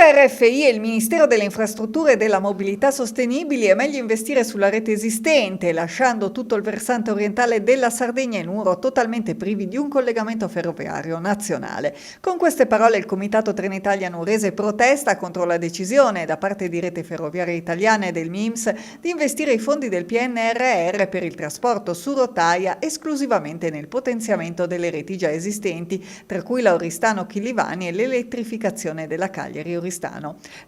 RFI e il Ministero delle Infrastrutture e della Mobilità Sostenibili è meglio investire sulla rete esistente, lasciando tutto il versante orientale della Sardegna e Nuoro totalmente privi di un collegamento ferroviario nazionale. Con queste parole il Comitato Trenitalia Nuorese protesta contro la decisione da parte di Rete Ferroviaria Italiana e del MIMS di investire i fondi del PNRR per il trasporto su rotaia esclusivamente nel potenziamento delle reti già esistenti, tra cui la Oristano-Chilivani e l'elettrificazione della Cagliari-Oristano.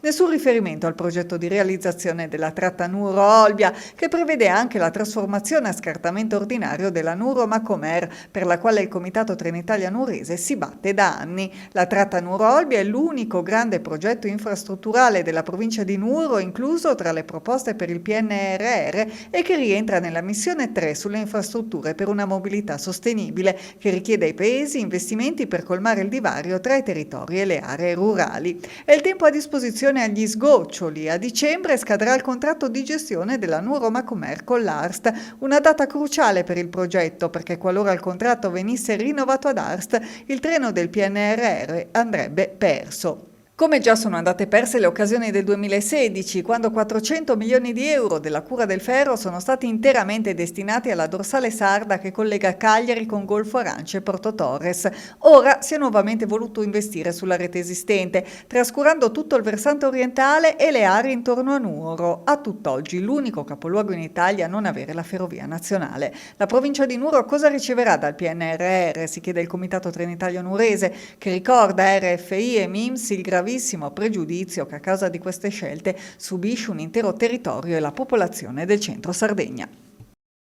Nessun riferimento al progetto di realizzazione della tratta Nuoro-Olbia, che prevede anche la trasformazione a scartamento ordinario della Nuoro-Macomer, per la quale il Comitato Trenitalia Nuorese si batte da anni. La tratta Nuoro-Olbia è l'unico grande progetto infrastrutturale della provincia di Nuoro, incluso tra le proposte per il PNRR, e che rientra nella missione 3 sulle infrastrutture per una mobilità sostenibile, che richiede ai paesi investimenti per colmare il divario tra i territori e le aree rurali. È il tempo a disposizione agli sgoccioli. A dicembre scadrà il contratto di gestione della Nuoro-Macomer con l'ARST, una data cruciale per il progetto, perché qualora il contratto venisse rinnovato ad ARST, il treno del PNRR andrebbe perso. Come già sono andate perse le occasioni del 2016, quando 400 milioni di euro della cura del ferro sono stati interamente destinati alla dorsale sarda che collega Cagliari con Golfo Arance e Porto Torres. Ora si è nuovamente voluto investire sulla rete esistente, trascurando tutto il versante orientale e le aree intorno a Nuoro, a tutt'oggi l'unico capoluogo in Italia a non avere la ferrovia nazionale. La provincia di Nuoro cosa riceverà dal PNRR? Si chiede il Comitato Trenitalia Nuorese, che ricorda RFI e MIMS il gravissimo pregiudizio che a causa di queste scelte subisce un intero territorio e la popolazione del centro Sardegna.